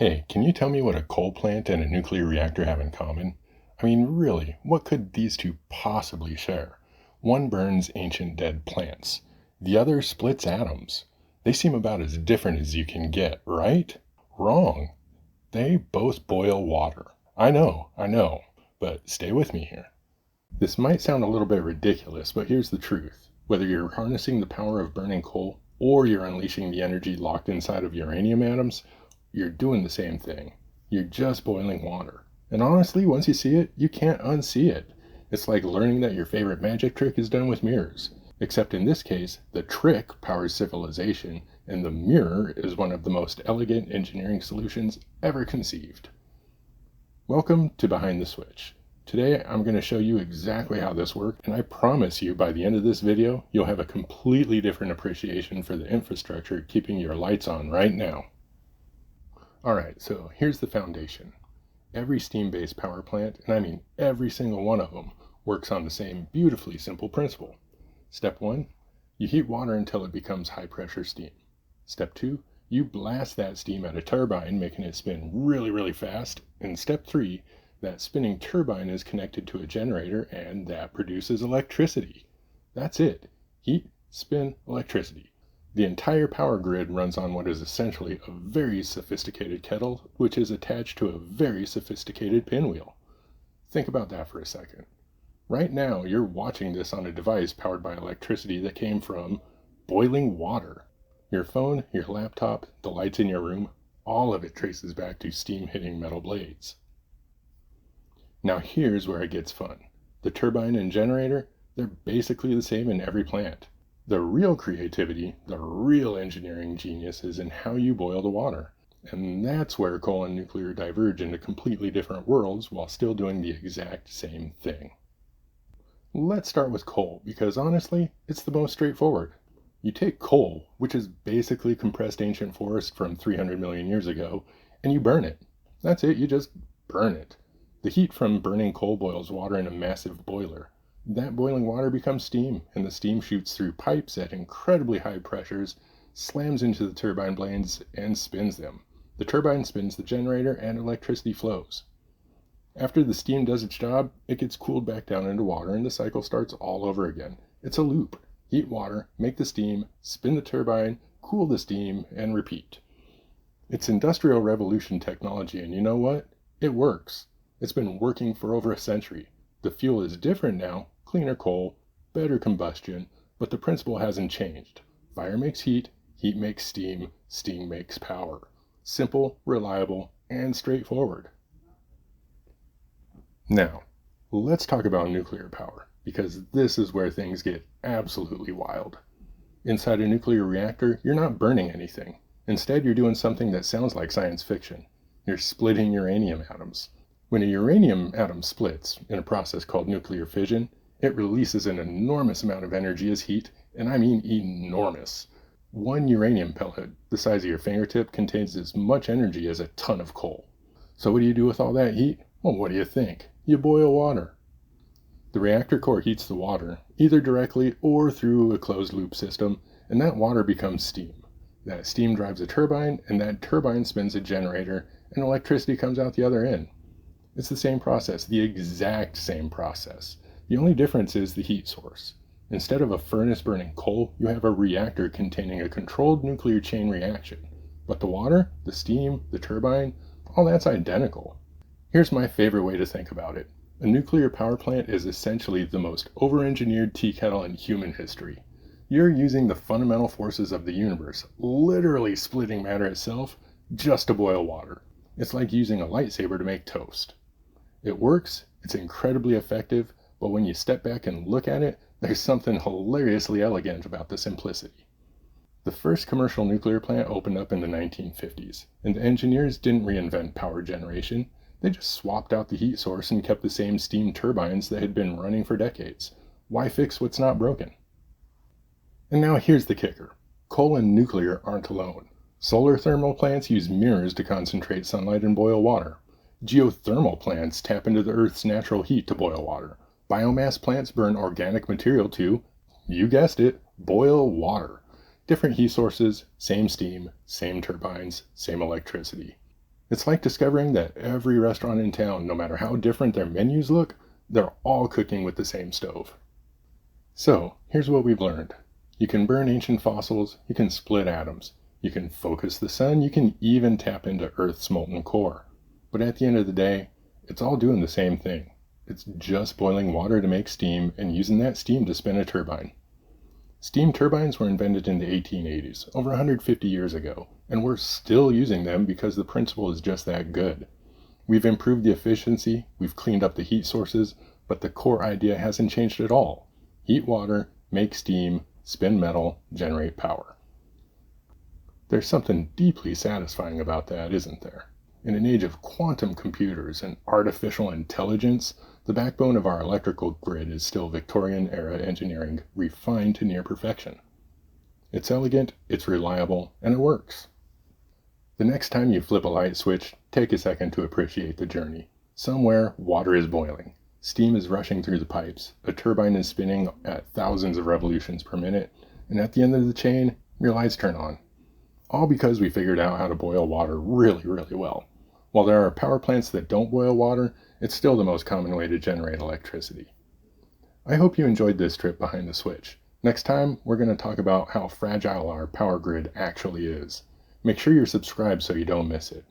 Hey, can you tell me what a coal plant and a nuclear reactor have in common? I mean, really, what could these two possibly share? One burns ancient dead plants. The other splits atoms. They seem about as different as you can get, right? Wrong. They both boil water. I know, but stay with me here. This might sound a little bit ridiculous, but here's the truth. Whether you're harnessing the power of burning coal or you're unleashing the energy locked inside of uranium atoms, you're doing the same thing. You're just boiling water. And honestly, once you see it, you can't unsee it. It's like learning that your favorite magic trick is done with mirrors. Except in this case, the trick powers civilization, and the mirror is one of the most elegant engineering solutions ever conceived. Welcome to Behind the Switch. Today I'm going to show you exactly how this works, and I promise you by the end of this video, you'll have a completely different appreciation for the infrastructure keeping your lights on right now. Alright, so here's the foundation. Every steam-based power plant, and I mean every single one of them, works on the same beautifully simple principle. Step 1, you heat water until it becomes high-pressure steam. Step 2, you blast that steam at a turbine, making it spin really fast. And step 3, that spinning turbine is connected to a generator, and that produces electricity. That's it. Heat, spin, electricity. The entire power grid runs on what is essentially a very sophisticated kettle, which is attached to a very sophisticated pinwheel. Think about that for a second. Right now, you're watching this on a device powered by electricity that came from boiling water. Your phone, your laptop, the lights in your room, all of it traces back to steam hitting metal blades. Now here's where it gets fun. The turbine and generator, they're basically the same in every plant. The real creativity, the real engineering genius is in how you boil the water. And that's where coal and nuclear diverge into completely different worlds while still doing the exact same thing. Let's start with coal, because honestly, it's the most straightforward. You take coal, which is basically compressed ancient forest from 300 million years ago, and you burn it. That's it, you just burn it. The heat from burning coal boils water in a massive boiler. That boiling water becomes steam, and the steam shoots through pipes at incredibly high pressures, slams into the turbine blades, and spins them. The turbine spins the generator, and electricity flows. After the steam does its job, it gets cooled back down into water, and the cycle starts all over again. It's a loop. Heat water, make the steam, spin the turbine, cool the steam, and repeat. It's Industrial Revolution technology, and you know what? It works. It's been working for over a century. The fuel is different now, cleaner coal, better combustion, but the principle hasn't changed. Fire makes heat, heat makes steam, steam makes power. Simple, reliable, and straightforward. Now, let's talk about nuclear power, because this is where things get absolutely wild. Inside a nuclear reactor, you're not burning anything. Instead, you're doing something that sounds like science fiction. You're splitting uranium atoms. When a uranium atom splits in a process called nuclear fission, it releases an enormous amount of energy as heat, and I mean enormous. One uranium pellet, the size of your fingertip, contains as much energy as a ton of coal. So what do you do with all that heat? Well, what do you think? You boil water. The reactor core heats the water, either directly or through a closed-loop system, and that water becomes steam. That steam drives a turbine, and that turbine spins a generator, and electricity comes out the other end. It's the same process, the exact same process. The only difference is the heat source. Instead of a furnace burning coal, you have a reactor containing a controlled nuclear chain reaction. But the water, the steam, the turbine, all that's identical. Here's my favorite way to think about it. A nuclear power plant is essentially the most over-engineered tea kettle in human history. You're using the fundamental forces of the universe, literally splitting matter itself, just to boil water. It's like using a lightsaber to make toast. It works, it's incredibly effective, but when you step back and look at it, there's something hilariously elegant about the simplicity. The first commercial nuclear plant opened up in the 1950s, and the engineers didn't reinvent power generation. They just swapped out the heat source and kept the same steam turbines that had been running for decades. Why fix what's not broken? And now here's the kicker. Coal and nuclear aren't alone. Solar thermal plants use mirrors to concentrate sunlight and boil water. Geothermal plants tap into the Earth's natural heat to boil water. Biomass plants burn organic material to, you guessed it, boil water. Different heat sources, same steam, same turbines, same electricity. It's like discovering that every restaurant in town, no matter how different their menus look, they're all cooking with the same stove. So, here's what we've learned. You can burn ancient fossils, you can split atoms, you can focus the sun, you can even tap into Earth's molten core. But at the end of the day, it's all doing the same thing. It's just boiling water to make steam and using that steam to spin a turbine. Steam turbines were invented in the 1880s, over 150 years ago, and we're still using them because the principle is just that good. We've improved the efficiency, we've cleaned up the heat sources, but the core idea hasn't changed at all. Heat water, make steam, spin metal, generate power. There's something deeply satisfying about that, isn't there? In an age of quantum computers and artificial intelligence, the backbone of our electrical grid is still Victorian-era engineering refined to near perfection. It's elegant, it's reliable, and it works. The next time you flip a light switch, take a second to appreciate the journey. Somewhere, water is boiling. Steam is rushing through the pipes. A turbine is spinning at thousands of revolutions per minute. And at the end of the chain, your lights turn on. All because we figured out how to boil water really, really well. While there are power plants that don't boil water, it's still the most common way to generate electricity. I hope you enjoyed this trip behind the switch. Next time, we're going to talk about how fragile our power grid actually is. Make sure you're subscribed so you don't miss it.